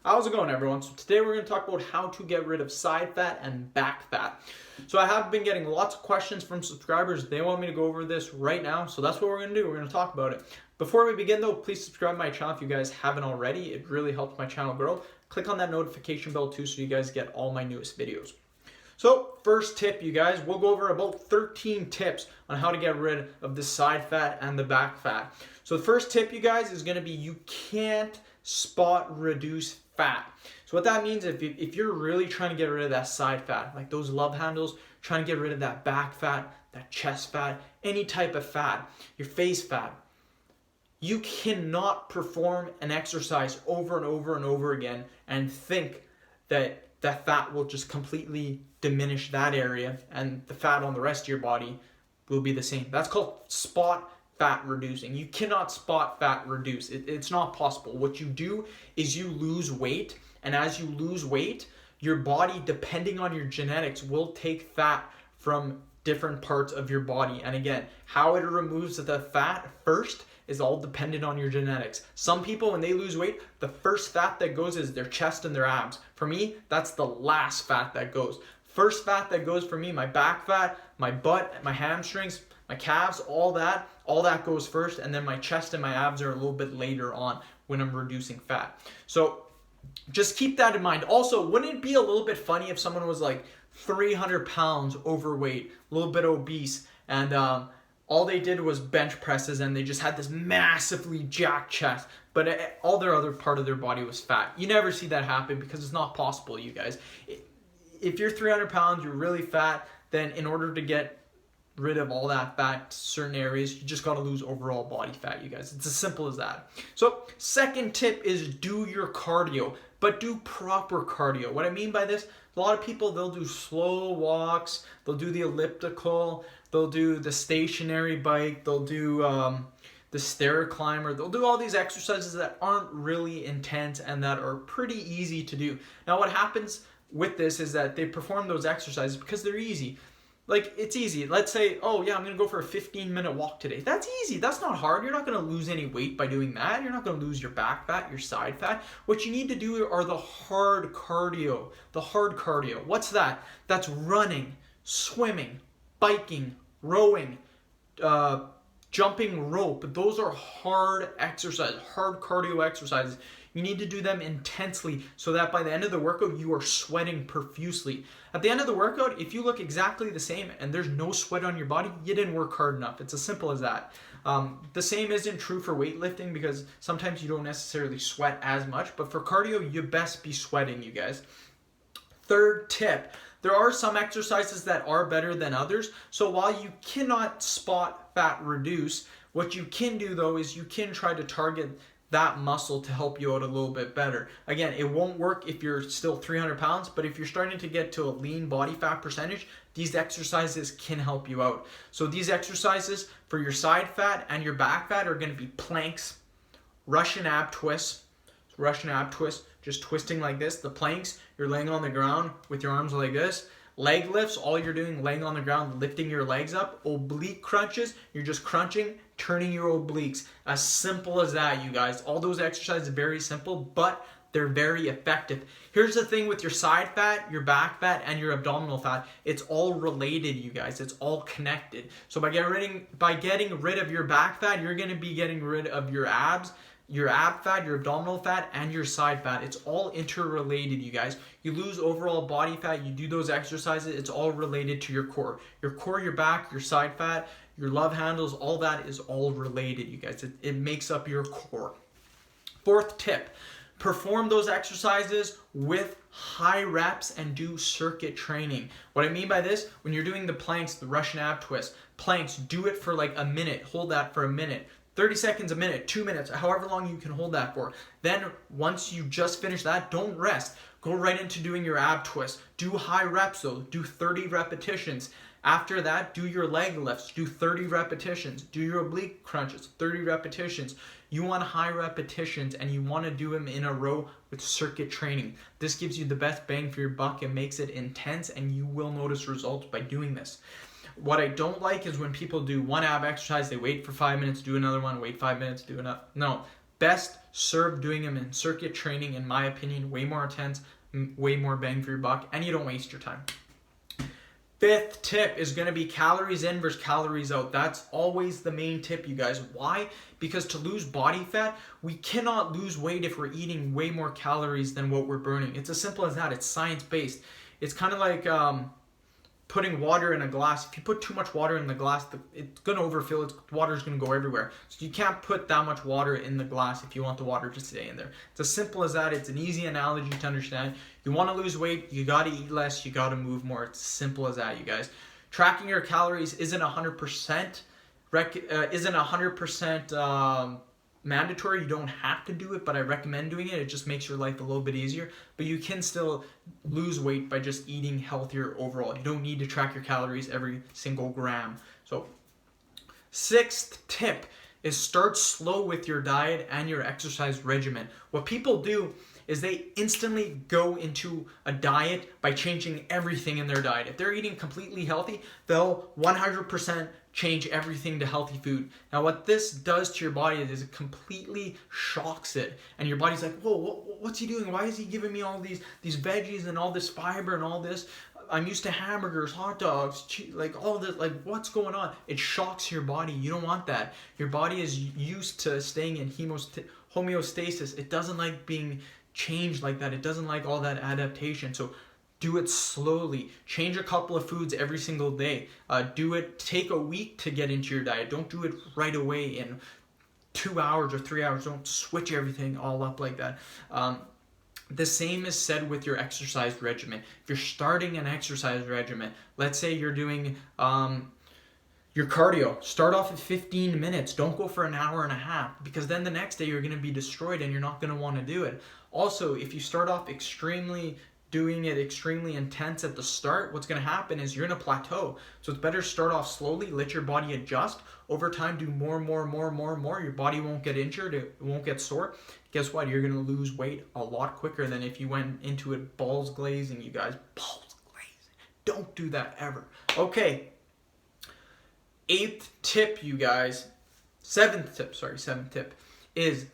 How's it going, everyone? So today we're going to talk about how to get rid of side fat and back fat. So I have been getting lots of questions from subscribers. They want me to go over this right now, so that's what we're going to do. We're going to talk about it. Before we begin though, please subscribe to my channel if you guys haven't already. It really helps my channel grow. Click on that notification bell too so you guys get all my newest videos. So first tip, you guys, we'll go over about 13 tips on how to get rid of the side fat and the back fat. So the first tip, you guys, is going to be you can't spot reduce fat. So what that means, if you're really trying to get rid of that side fat, like those love handles, trying to get rid of that back fat, that chest fat, any type of fat, your face fat, you cannot perform an exercise over and over and over again and think that that fat will just completely diminish that area and the fat on the rest of your body will be the same. That's called spot fat reducing. You cannot spot fat reduce. It's not possible. What you do is you lose weight, and as you lose weight, your body, depending on your genetics, will take fat from different parts of your body. And again, how it removes the fat first is all dependent on your genetics. Some people, when they lose weight, the first fat that goes is their chest and their abs. For me, that's the last fat that goes. First fat that goes for me, my back fat, my butt, my hamstrings, my calves, all that goes first, and then my chest and my abs are a little bit later on when I'm reducing fat. So just keep that in mind. Also, wouldn't it be a little bit funny if someone was like 300 pounds overweight, a little bit obese, and all they did was bench presses and they just had this massively jacked chest, but all their other part of their body was fat? You never see that happen because it's not possible, you guys. If you're 300 pounds, you're really fat, then in order to get rid of all that fat, certain areas, you just got to lose overall body fat, you guys. It's as simple as that. So second tip is do your cardio, but do proper cardio. What I mean by this, a lot of people, they'll do slow walks, they'll do the elliptical, they'll do the stationary bike, they'll do the stair climber, they'll do all these exercises that aren't really intense and that are pretty easy to do. Now what happens with this is that they perform those exercises because they're easy. Like, it's easy. Let's say, oh yeah, I'm going to go for a 15-minute walk today. That's easy. That's not hard. You're not going to lose any weight by doing that. You're not going to lose your back fat, your side fat. What you need to do are the hard cardio. The hard cardio. What's that? That's running, swimming, biking, rowing, jumping rope. Those are hard exercises, hard cardio exercises. You need to do them intensely so that by the end of the workout, you are sweating profusely. At the end of the workout, if you look exactly the same and there's no sweat on your body, you didn't work hard enough. It's as simple as that. The same isn't true for weightlifting because sometimes you don't necessarily sweat as much, but for cardio, you best be sweating, you guys. Third tip, there are some exercises that are better than others. So while you cannot spot fat reduce, what you can do though is you can try to target that muscle to help you out a little bit better. Again, it won't work if you're still 300 pounds, but if you're starting to get to a lean body fat percentage, these exercises can help you out. So these exercises for your side fat and your back fat are going to be planks, Russian ab twists, just twisting like this. The planks, you're laying on the ground with your arms like this. Leg lifts, all you're doing, laying on the ground, lifting your legs up. Oblique crunches, you're just crunching, turning your obliques. As simple as that, you guys. All those exercises are very simple, but they're very effective. Here's the thing with your side fat, your back fat, and your abdominal fat. It's all related, you guys. It's all connected. So by getting rid of your back fat, you're going to be getting rid of your abs, your ab fat, your abdominal fat, and your side fat. It's all interrelated, you guys. You lose overall body fat, you do those exercises, it's all related to your core. Your core, your back, your side fat, your love handles, all that is all related, you guys. It makes up your core. Fourth tip, perform those exercises with high reps and do circuit training. What I mean by this, when you're doing the planks, the Russian ab twist, planks, do it for like a minute, hold that for a minute. 30 seconds, a minute, 2 minutes, however long you can hold that for. Then once you just finish that, don't rest. Go right into doing your ab twist. Do high reps though. Do 30 repetitions. After that, do your leg lifts. Do 30 repetitions. Do your oblique crunches. 30 repetitions. You want high repetitions and you want to do them in a row with circuit training. This gives you the best bang for your buck and makes it intense, and you will notice results by doing this. What I don't like is when people do one ab exercise, they wait for 5 minutes, do another one, wait 5 minutes, do another. No, best serve doing them in circuit training, in my opinion, way more intense, way more bang for your buck, and you don't waste your time. Fifth tip is going to be calories in versus calories out. That's always the main tip, you guys. Why? Because to lose body fat, we cannot lose weight if we're eating way more calories than what we're burning. It's as simple as that. It's science-based. It's kind of like putting water in a glass. If you put too much water in the glass, it's going to overfill. Water's going to go everywhere. So you can't put that much water in the glass if you want the water to stay in there. It's as simple as that. It's an easy analogy to understand. You want to lose weight, you got to eat less, you got to move more. It's simple as that, you guys. Tracking your calories isn't 100% mandatory. You don't have to do it, but I recommend doing it. It just makes your life a little bit easier. But you can still lose weight by just eating healthier overall. You don't need to track your calories every single gram. So, sixth tip is start slow with your diet and your exercise regimen. What people do is they instantly go into a diet by changing everything in their diet. If they're eating completely healthy, they'll 100% change everything to healthy food. Now what this does to your body is it completely shocks it. And your body's like, whoa, what's he doing? Why is he giving me all these veggies and all this fiber and all this? I'm used to hamburgers, hot dogs, like all this, like what's going on? It shocks your body. You don't want that. Your body is used to staying in homeostasis. It doesn't like being changed like that. It doesn't like all that adaptation. So do it slowly. Change a couple of foods every single day. Take a week to get into your diet. Don't do it right away in 2 hours or 3 hours. Don't switch everything all up like that. The same is said with your exercise regimen. If you're starting an exercise regimen, let's say you're doing your cardio, start off at 15 minutes. Don't go for an hour and a half, because then the next day you're going to be destroyed and you're not going to want to do it. Also, if you start off doing it extremely intense at the start, what's going to happen is you're going to plateau. So it's better to start off slowly, let your body adjust. Over time, do more. Your body won't get injured, it won't get sore. Guess what? You're going to lose weight a lot quicker than if you went into it balls glazing, you guys. Balls glazing. Don't do that ever. Okay. Seventh tip is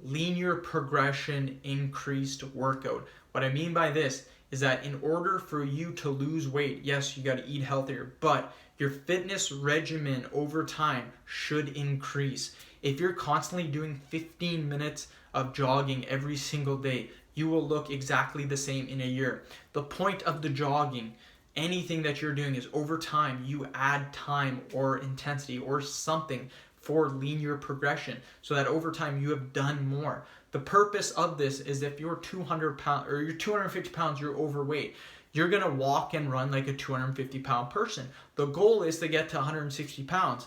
linear progression, increased workout. What I mean by this is that in order for you to lose weight, yes, you got to eat healthier, but your fitness regimen over time should increase. If you're constantly doing 15 minutes of jogging every single day, you will look exactly the same in a year. The point of the jogging, anything that you're doing, is over time you add time or intensity or something for linear progression, so that over time you have done more. The purpose of this is if you're 200 pounds or you're 250 pounds, you're overweight, you're gonna walk and run like a 250 pound person. The goal is to get to 160 pounds.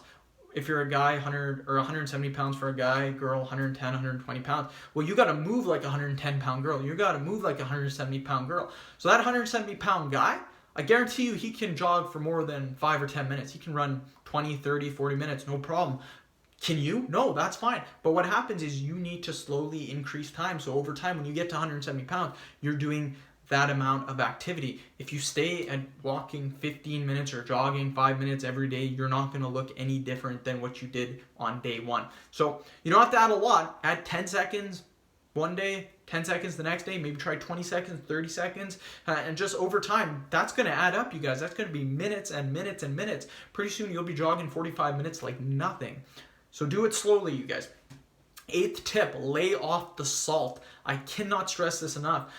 If you're a guy, 100 or 170 pounds for a guy, girl, 110, 120 pounds. Well, you got to move like a 110 pound girl. You got to move like a 170 pound girl. So that 170 pound guy, I guarantee you he can jog for more than 5 or 10 minutes. He can run 20, 30, 40 minutes, no problem. Can you? No, that's fine. But what happens is you need to slowly increase time. So over time, when you get to 170 pounds, you're doing that amount of activity. If you stay at walking 15 minutes or jogging 5 minutes every day, you're not going to look any different than what you did on day one. So you don't have to add a lot. Add 10 seconds one day, 10 seconds the next day, maybe try 20 seconds, 30 seconds, and just over time, that's going to add up, you guys. That's going to be minutes and minutes and minutes. Pretty soon you'll be jogging 45 minutes like nothing. So do it slowly, you guys. 8th tip, lay off the salt. I cannot stress this enough.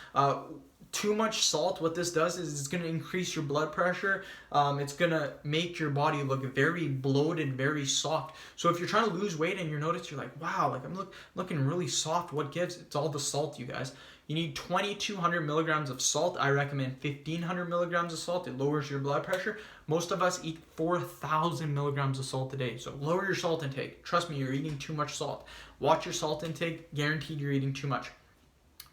Too much salt, what this does is it's going to increase your blood pressure. It's going to make your body look very bloated, very soft. So if you're trying to lose weight and you notice, you're like, wow, like I'm looking really soft. What gives? It's all the salt, you guys. You need 2,200 milligrams of salt. I recommend 1,500 milligrams of salt. It lowers your blood pressure. Most of us eat 4,000 milligrams of salt a day. So lower your salt intake. Trust me, you're eating too much salt. Watch your salt intake. Guaranteed you're eating too much.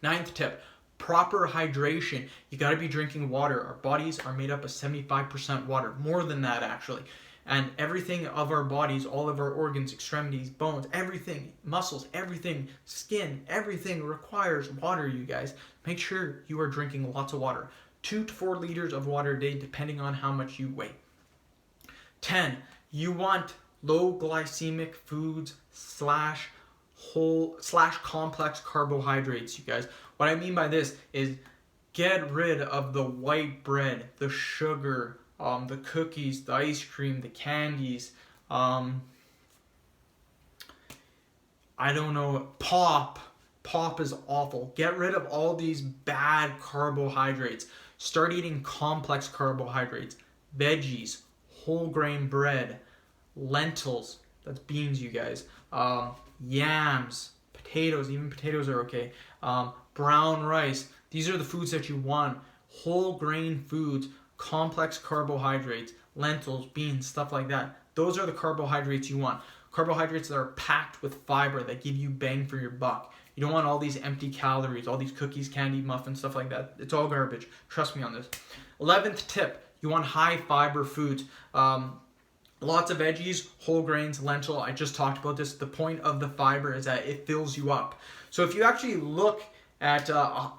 9th tip. Proper hydration. You got to be drinking water. Our bodies are made up of 75% water, more than that actually. And everything of our bodies, all of our organs, extremities, bones, everything, muscles, everything, skin, everything requires water, you guys. Make sure you are drinking lots of water. 2 to 4 liters of water a day, depending on how much you weigh. 10, you want low glycemic foods / whole/complex carbohydrates, you guys. What I mean by this is get rid of the white bread, the sugar, the cookies, the ice cream, the candies, I don't know, pop. Pop is awful. Get rid of all these bad carbohydrates. Start eating complex carbohydrates, veggies, whole grain bread, lentils, that's beans, you guys, yams, potatoes, even potatoes are okay, brown rice. These are the foods that you want. Whole grain foods, complex carbohydrates, lentils, beans, stuff like that. Those are the carbohydrates you want. Carbohydrates that are packed with fiber that give you bang for your buck. You don't want all these empty calories, all these cookies, candy, muffins, stuff like that. It's all garbage. Trust me on this. 11th tip, you want high fiber foods. Lots of veggies, whole grains, lentil. I just talked about this. The point of the fiber is that it fills you up. So if you actually look at your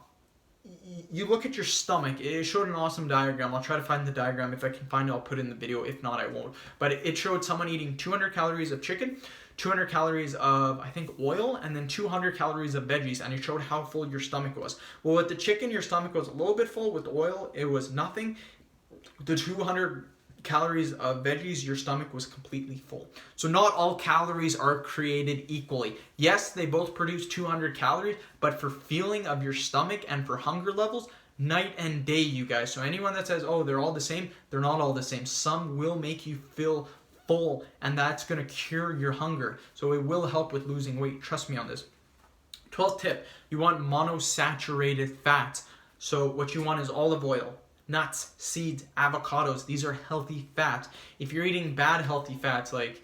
stomach, it showed an awesome diagram. I'll try to find the diagram. If I can find it, I'll put it in the video. If not, I won't. But it showed someone eating 200 calories of chicken, 200 calories of, I think, oil, and then 200 calories of veggies, and it showed how full your stomach was. Well, with the chicken, your stomach was a little bit full. With the oil, it was nothing. The 200 calories of veggies, your stomach was completely full. So not all calories are created equally. Yes, they both produce 200 calories, but for feeling of your stomach and for hunger levels, night and day, you guys. So anyone that says, oh, they're all the same, they're not all the same. Some will make you feel full, and that's going to cure your hunger. So it will help with losing weight. Trust me on this. 12th tip, you want monosaturated fats. So what you want is olive oil, nuts, seeds, avocados. These are healthy fats. If you're eating bad healthy fats like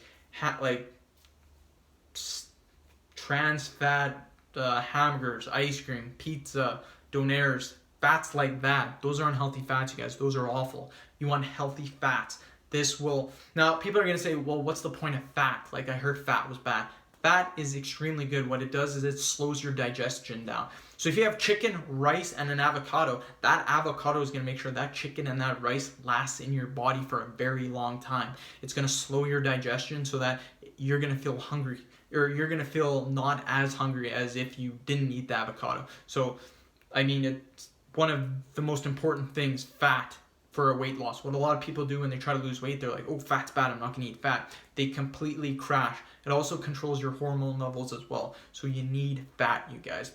trans fat, hamburgers, ice cream, pizza, donairs, fats like that, those are unhealthy fats, you guys. Those are awful. You want healthy fats. This will, now people are going to say, well, what's the point of fat? Like I heard fat was bad. Fat is extremely good. What it does is it slows your digestion down. So if you have chicken, rice, and an avocado, that avocado is going to make sure that chicken and that rice lasts in your body for a very long time. It's going to slow your digestion so that you're going to feel hungry, or you're going to feel not as hungry as if you didn't eat the avocado. So, I mean, it's one of the most important things, fat, for a weight loss. What a lot of people do when they try to lose weight, they're like, oh, fat's bad, I'm not going to eat fat. They completely crash. It also controls your hormone levels as well. So you need fat, you guys.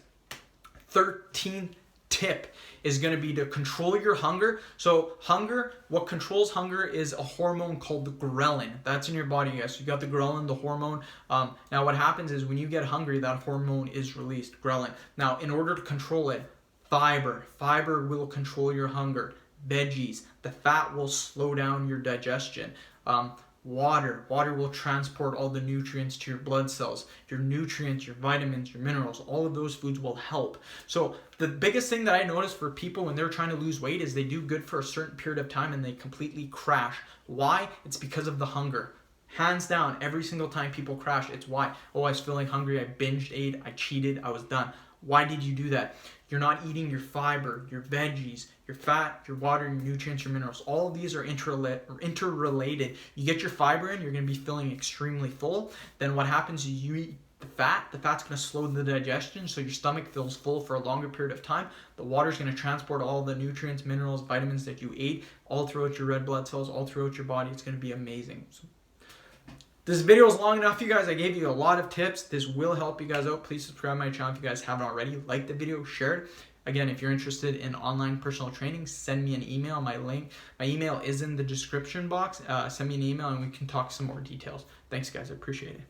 13th tip is going to be to control your hunger. So hunger, what controls hunger is a hormone called ghrelin. That's in your body, guys. So you got the ghrelin, the hormone. Now what happens is when you get hungry, that hormone is released, ghrelin. Now in order to control it, fiber will control your hunger. Veggies, the fat will slow down your digestion. Water will transport all the nutrients to your blood cells. Your nutrients, your vitamins, your minerals, all of those foods will help. So the biggest thing that I notice for people when they're trying to lose weight is they do good for a certain period of time and they completely crash. Why? It's because of the hunger. Hands down, every single time people crash, it's why. Oh, I was feeling hungry, I binged, ate, I cheated, I was done. Why did you do that? You're not eating your fiber, your veggies, your fat, your water, your nutrients, your minerals. All of these are interrelated. You get your fiber in, you're going to be feeling extremely full. Then what happens is you eat the fat's going to slow the digestion, so your stomach feels full for a longer period of time. The water's going to transport all the nutrients, minerals, vitamins that you ate all throughout your red blood cells, all throughout your body. It's going to be amazing. So, this video is long enough, you guys. I gave you a lot of tips. This will help you guys out. Please subscribe to my channel if you guys haven't already. Like the video, share it. Again, if you're interested in online personal training, send me an email. My email is in the description box. Send me an email and we can talk some more details. Thanks, guys. I appreciate it.